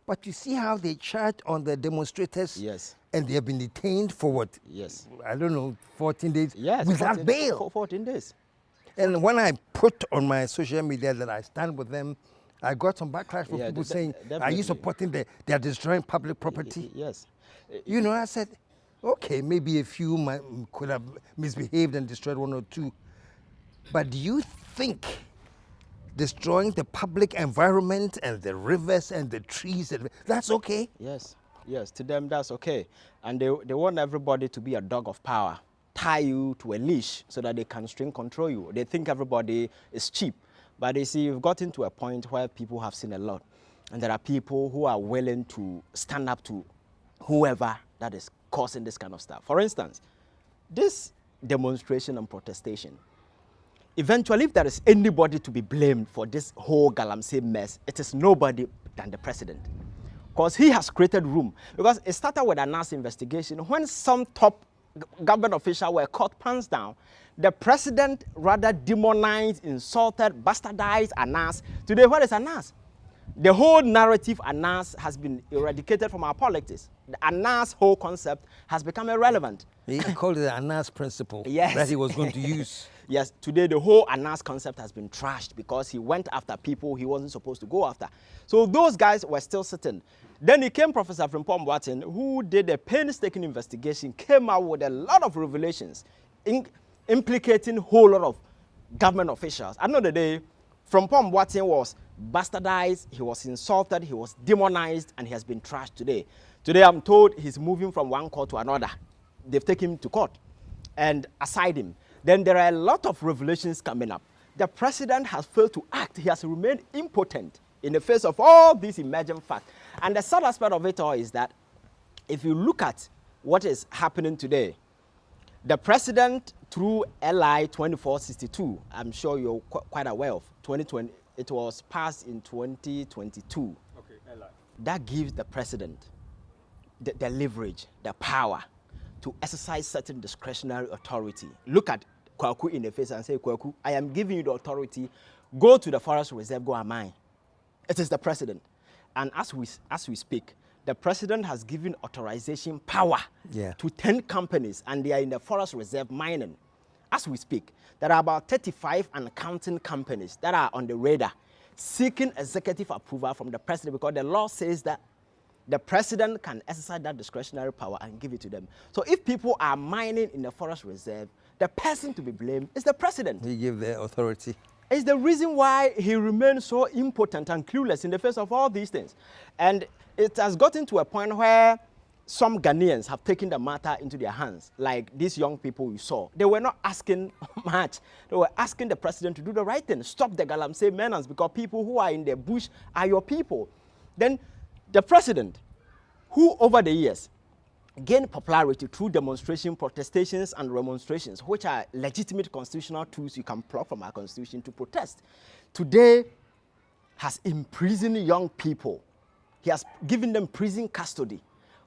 But you see how they charge on the demonstrators? Yes. And they have been detained for what? Yes. I don't know, 14 days? Yes. Without bail. 14 days. And when I put on my social media that I stand with them, I got some backlash from people saying, are you supporting they are destroying public property? Yes. You know, I said, okay, maybe a few could have misbehaved and destroyed one or two. But do you think destroying the public environment and the rivers and the trees, that's okay? Yes. Yes, to them that's okay. And they want everybody to be a dog of power, tie you to a leash so that they can string control you. They think everybody is cheap. But you see, you've gotten to a point where people have seen a lot. And there are people who are willing to stand up to whoever that is causing this kind of stuff. For instance, this demonstration and protestation, eventually, if there is anybody to be blamed for this whole Galamsey mess, it is nobody than the president. Because he has created room. Because it started with an NAS investigation. When some top government officials were caught pants down, the president rather demonized, insulted, bastardized ANAS. Today, what is ANAS? The whole narrative ANAS has been eradicated from our politics. The ANAS whole concept has become irrelevant. He called it the ANAS principle that he was going to use. Yes, today the whole ANAS concept has been trashed because he went after people he wasn't supposed to go after. So those guys were still sitting. Then he came Professor Frimpong Boateng, who did a painstaking investigation, came out with a lot of revelations, implicating a whole lot of government officials. At the end of the day, Frimpong Boateng was bastardized, he was insulted, he was demonized, and he has been trashed today. Today I'm told he's moving from one court to another. They've taken him to court and aside him. Then there are a lot of revelations coming up. The president has failed to act. He has remained impotent in the face of all these emerging facts. And the sad aspect of it all is that if you look at what is happening today, the president through LI 2462, I'm sure you're quite aware of, 2020, it was passed in 2022. Okay. that gives the president the leverage, the power to exercise certain discretionary authority. Look at Kwaku in the face and say, Kwaku, I am giving you the authority. Go to the forest reserve, go and mine. It is the president. And as we speak, the president has given authorization power to 10 companies, and they are in the forest reserve mining. As we speak, there are about 35 and counting companies that are on the radar seeking executive approval from the president, because the law says that the president can exercise that discretionary power and give it to them. So if people are mining in the forest reserve, the person to be blamed is the president. He gave the authority. It's the reason why he remains so impotent and clueless in the face of all these things. And it has gotten to a point where some Ghanaians have taken the matter into their hands, like these young people you saw. They were not asking much. They were asking the president to do the right thing, stop the Galamsey menace, because people who are in the bush are your people. Then the president, who over the years gained popularity through demonstration, protestations, and remonstrations, which are legitimate constitutional tools you can pluck from our constitution to protest, today has imprisoned young people. He has given them prison custody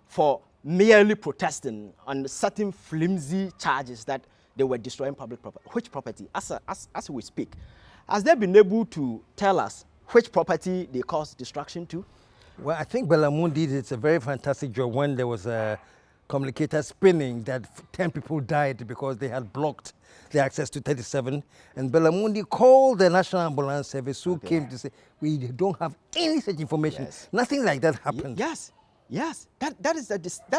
for merely protesting on certain flimsy charges that they were destroying public property. Which property? As we speak, has they been able to tell us which property they caused destruction to? Well, I think Belamoon did a very fantastic job when there was a communicator spinning that 10 people died because they had blocked the access to 37. And Belamundi called the National Ambulance Service, who came to say, we don't have any such information. Yes. Nothing like that happened. Yes. That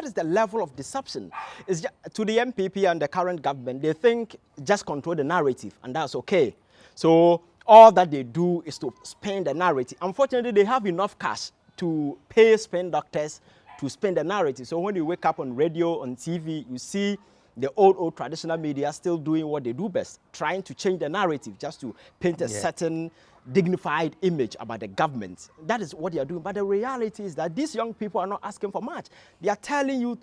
is the level of deception. It's just, to the MPP and the current government, they think just control the narrative, and that's okay. So all that they do is to spend the narrative. Unfortunately, they have enough cash to pay spin doctors to spin the narrative. So when you wake up on radio, on TV, you see the old traditional media still doing what they do best, trying to change the narrative just to paint a certain dignified image about the government. That is what they are doing. But the reality is that these young people are not asking for much. They are telling you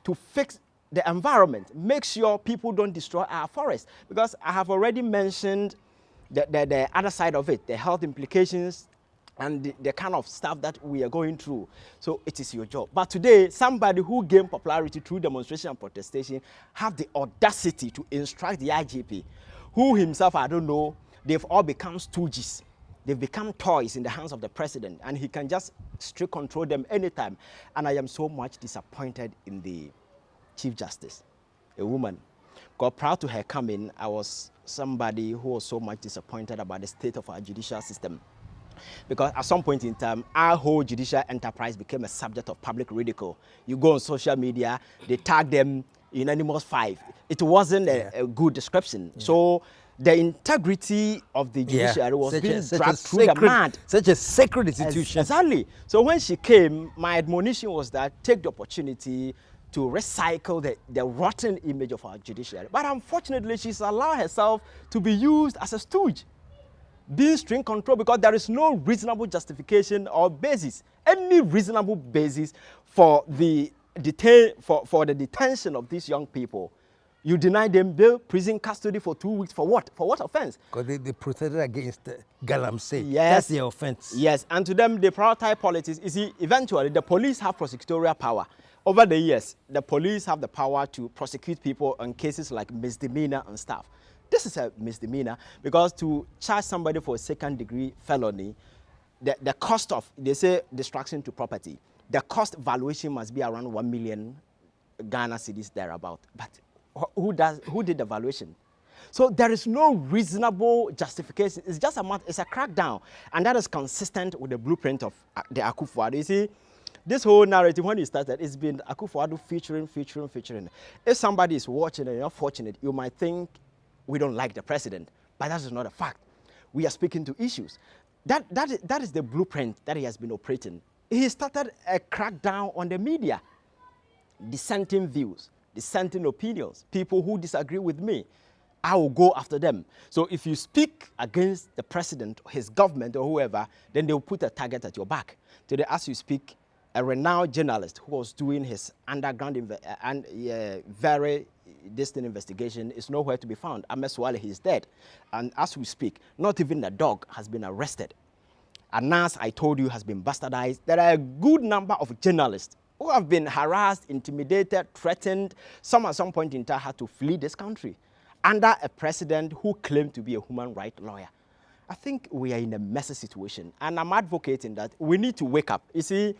to fix the environment, make sure people don't destroy our forests. Because I have already mentioned the other side of it, the health implications, and the kind of stuff that we are going through. So it is your job. But today, somebody who gained popularity through demonstration and protestation have the audacity to instruct the IGP, who himself, I don't know, they've all become stooges. They've become toys in the hands of the president, and he can just strict control them anytime. And I am so much disappointed in the Chief Justice, a woman. Got proud to her coming. I was somebody who was so much disappointed about the state of our judicial system. Because at some point in time, our whole judicial enterprise became a subject of public ridicule. You go on social media, they tag them unanimous 5. It wasn't a good description. So the integrity of the judiciary was being dragged through the mud. Such a sacred institution. Exactly. So when she came, my admonition was that take the opportunity to recycle the rotten image of our judiciary. But unfortunately, she's allowed herself to be used as a stooge, being string control, because there is no reasonable justification or basis, any reasonable basis for the detention of these young people. You deny them bail, prison custody for 2 weeks. For what? For what offense? Because they protested against Galamsey. Yes. That's their offense. Yes, and to them, they prioritize politics. You see, eventually, the police have prosecutorial power. Over the years, the police have the power to prosecute people on cases like misdemeanor and stuff. This is a misdemeanor, because to charge somebody for a second-degree felony, the cost of, they say, destruction to property, the cost valuation must be around 1 million Ghana cedis thereabout. But who did the valuation? So there is no reasonable justification. It's just it's a crackdown, and that is consistent with the blueprint of the Akufo-Addo. You see, this whole narrative, when it started, it's been Akufo-Addo featuring. If somebody is watching and you're fortunate, you might think we don't like the president, but that is not a fact. We are speaking to issues. That is the blueprint that he has been operating. He started a crackdown on the media, dissenting views, dissenting opinions, people who disagree with me. I will go after them. So if you speak against the president, his government, or whoever, then they will put a target at your back. Today, as you speak, a renowned journalist who was doing his underground very distant investigation is nowhere to be found. Ahmed Swale, he is dead. And as we speak, not even a dog has been arrested. Anas, I told you, has been bastardized. There are a good number of journalists who have been harassed, intimidated, threatened. Some at some point in time had to flee this country under a president who claimed to be a human rights lawyer. I think we are in a messy situation, and I'm advocating that we need to wake up. You see,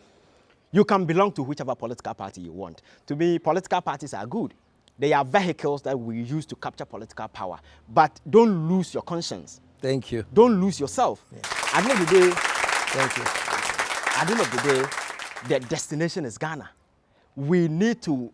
you can belong to whichever political party you want. To me, political parties are good. They are vehicles that we use to capture political power. But don't lose your conscience. Thank you. Don't lose yourself. Yeah. At the end of the day, thank you. At the end of the day, the destination is Ghana. We need to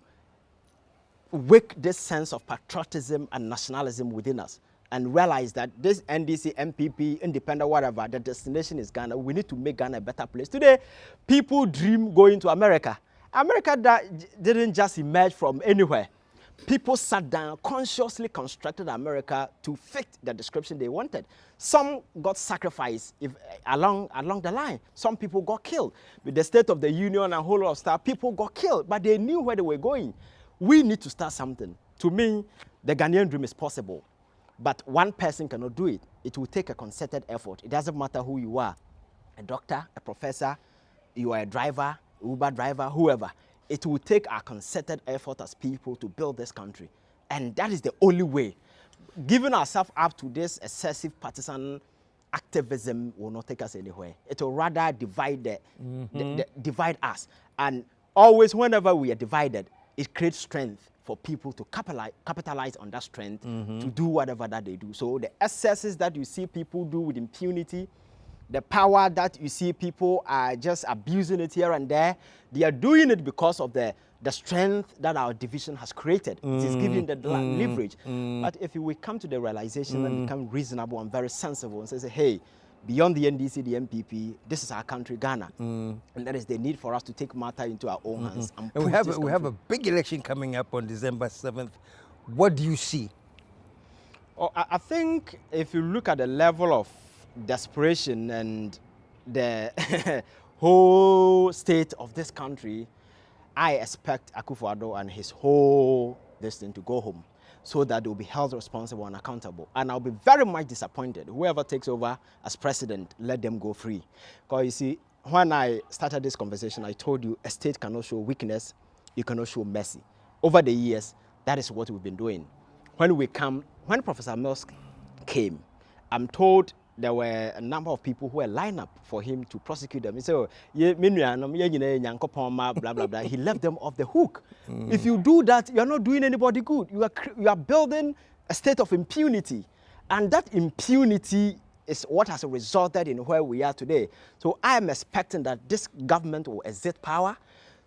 wake this sense of patriotism and nationalism within us and realize that this NDC, MPP, independent, whatever, the destination is Ghana. We need to make Ghana a better place. Today, people dream going to America. America didn't just emerge from anywhere. People sat down, consciously constructed America to fit the description they wanted. Some got sacrificed along the line. Some people got killed. With the State of the Union and a whole lot of stuff, people got killed, but they knew where they were going. We need to start something. To me, the Ghanaian dream is possible, but one person cannot do it. It will take a concerted effort. It doesn't matter who you are, a doctor, a professor, you are a driver, Uber driver, whoever. It will take a concerted effort as people to build this country. And that is the only way. Giving ourselves up to this excessive partisan activism will not take us anywhere. It will rather divide, divide us. And always, whenever we are divided, it creates strength for people to capitalize on that strength to do whatever that they do. So the excesses that you see people do with impunity, the power that you see people are just abusing it here and there, they are doing it because of the strength that our division has created. It is giving the leverage. But if we come to the realization and become reasonable and very sensible and say, hey, beyond the NDC, the MPP, this is our country, Ghana. And that is the need for us to take matter into our own hands. And we have a big election coming up on December 7th. What do you see? Oh, I think if you look at the level of desperation and the whole state of this country, I expect Akufo-Addo and his whole thing to go home so that they'll be held responsible and accountable. And I'll be very much disappointed. Whoever takes over as president, let them go free. Because you see, when I started this conversation, I told you a state cannot show weakness, you cannot show mercy. Over the years, that is what we've been doing. When Professor Mills came, I'm told there were a number of people who were lined up for him to prosecute them. He said, blah, blah, blah. He left them off the hook. If you do that, you're not doing anybody good. You are building a state of impunity. And that impunity is what has resulted in where we are today. So I am expecting that this government will exert power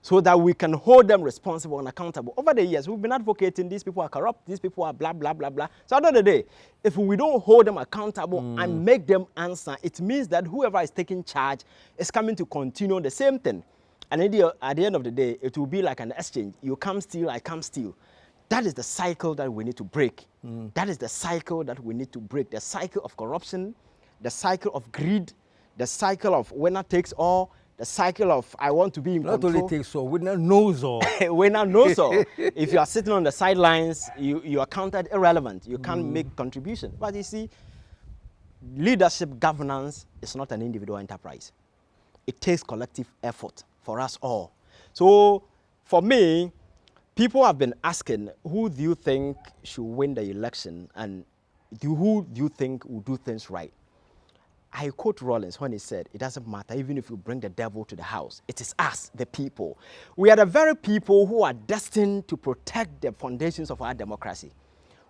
so that we can hold them responsible and accountable. Over the years, we've been advocating these people are corrupt, these people are blah, blah, blah, blah. So at the end of the day, if we don't hold them accountable and make them answer, it means that whoever is taking charge is coming to continue the same thing. And at the end of the day, it will be like an exchange. You come steal, I come steal. That is the cycle that we need to break. That is the cycle that we need to break. The cycle of corruption, the cycle of greed, the cycle of winner takes all, the cycle of I want to be in control. Not only takes all, winner knows all. Winner knows all. If you are sitting on the sidelines, you are counted irrelevant. You can't make contribution. But you see, leadership governance is not an individual enterprise. It takes collective effort for us all. So for me, people have been asking, who do you think should win the election and who do you think will do things right? I quote Rollins when he said, it doesn't matter even if you bring the devil to the house. It is us, the people. We are the very people who are destined to protect the foundations of our democracy.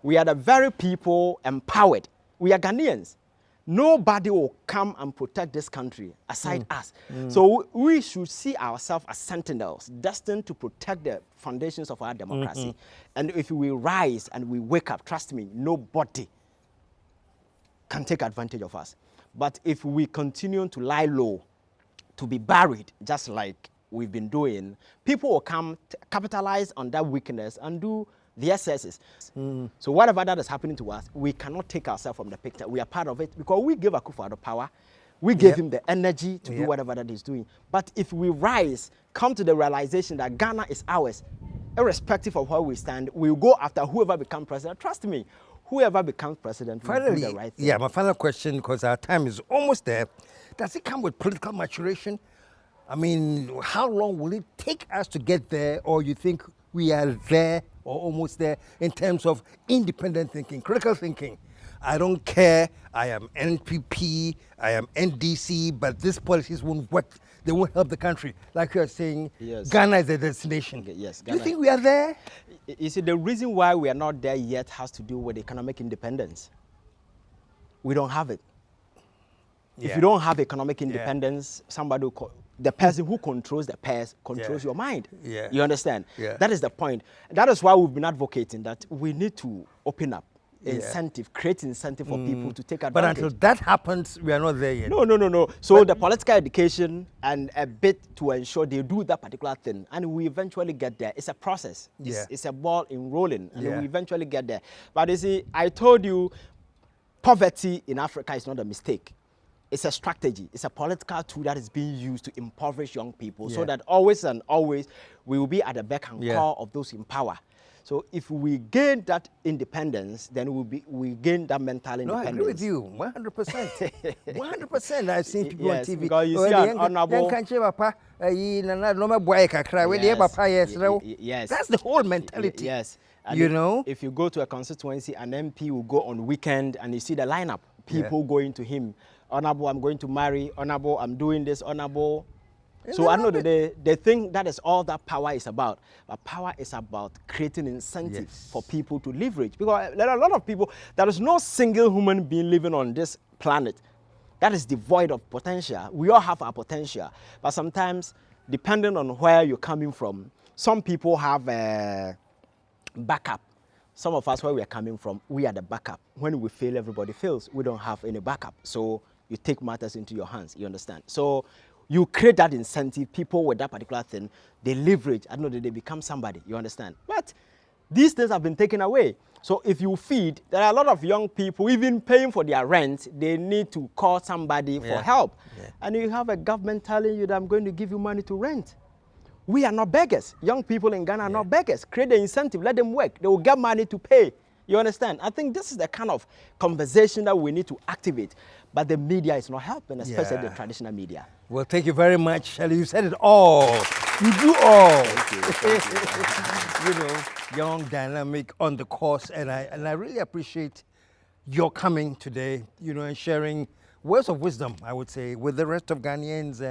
We are the very people empowered. We are Ghanaians. Nobody will come and protect this country aside us. So we should see ourselves as sentinels, destined to protect the foundations of our democracy. And if we rise and we wake up, trust me, nobody can take advantage of us. But if we continue to lie low, to be buried, just like we've been doing, people will come, capitalize on that weakness and do the excesses. So whatever that is happening to us, we cannot take ourselves from the picture. We are part of it because we gave Akufo-Addo power. We gave him the energy to do whatever that he's doing. But if we rise, come to the realization that Ghana is ours, irrespective of where we stand, we'll go after whoever becomes president. Trust me, whoever becomes president will Finally, do the right thing. yeah, my final question, because our time is almost there. Does it come with political maturation? I mean, how long will it take us to get there, or you think we are there or almost there in terms of independent thinking, critical thinking? I don't care, I am NPP, I am NDC, but these policies won't work. They won't help the country. Like you are saying, Yes. Ghana is a destination. Okay, yes, Do you Ghana. think we are there? You see, the reason why we are not there yet has to do with economic independence. We don't have it. If Yeah. you don't have economic independence, somebody will the person who controls the purse controls Yeah. your mind. Yeah. You understand? Yeah. That is the point. That is why we've been advocating that we need to open up Yeah. incentive, create incentive for people to take But advantage. until that happens, we are not there yet. No. So the political education and a bit to ensure they do that particular thing, and we eventually get there. It's a process. Yeah. It's a ball in rolling, and Yeah. we eventually get there. But you see, I told you, poverty in Africa is not a mistake. It's a strategy. It's a political tool that is being used to impoverish young people, so Yeah. that always and always we will be at the beck and Yeah. call of those in power. So if we gain that independence, then we gain that mental No, independence. I agree with you, 100%. 100%. I've seen people Yes, on TV. because you see an honorable- Yes. That's the whole mentality. Yes. And You know? if you go to a constituency, an MP will go on weekend and you see the lineup, people going to him. Honorable, I'm going to marry. Honorable, I'm doing this. Honorable. So I know that they think that is all that power is about. But power is about creating incentives Yes. for people to leverage. Because there are a lot of people, there is no single human being living on this planet that is devoid of potential. We all have our potential. But sometimes, depending on where you're coming from, some people have a backup. Some of us, where we are coming from, we are the backup. When we fail, everybody fails. We don't have any backup. So you take matters into your hands, you understand? So you create that incentive, people with that particular thing, they leverage, I know that they become somebody, you understand? But these things have been taken away. So if you feed, there are a lot of young people, even paying for their rent, they need to call somebody for help. Yeah. And you have a government telling you that I'm going to give you money to rent. We are not beggars. Young people in Ghana are not beggars. Create the incentive, let them work. They will get money to pay. You understand? I think this is the kind of conversation that we need to activate. But the media is not helping, especially the traditional media. Well, thank you very much, Shelley. You said it all. You do all. Thank you. You know, young, dynamic, on the course, and I really appreciate your coming today, you know, and sharing words of wisdom, I would say, with the rest of Ghanaians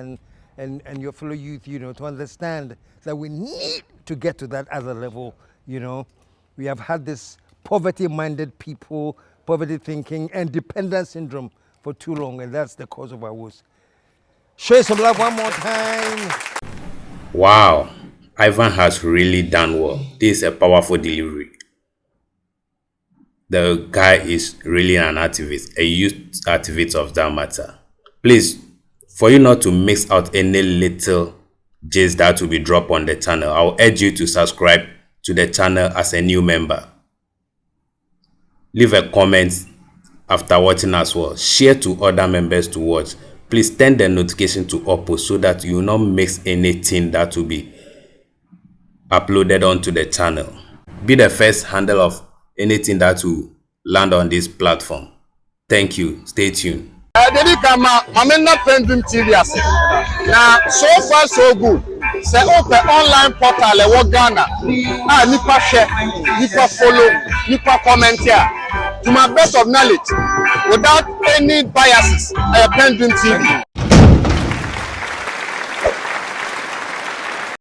and your fellow youth, you know, to understand that we need to get to that other level, you know. We have had this poverty-minded people, poverty thinking, and dependent syndrome for too long, and that's the cause of our woes. Show some love one more time. Wow, Ivan has really done well. This is a powerful delivery. The guy is really an activist, a youth activist of that matter. Please, for you not to miss out any little gist that will be dropped on the channel, I'll urge you to subscribe to the channel as a new member. Leave a comment after watching as well. Share to other members to watch. Please turn the notification to up so that you will not miss anything that will be uploaded onto the channel. Be the first handle of anything that will land on this platform. Thank you. Stay tuned. Dedi kama mamena PENDREAM TV ase. Na so far so good. Say open online portal e wo Ghana. Nipa share, nipa follow, nipa comment here. To my best of knowledge, without any biases, PENDREAM TV.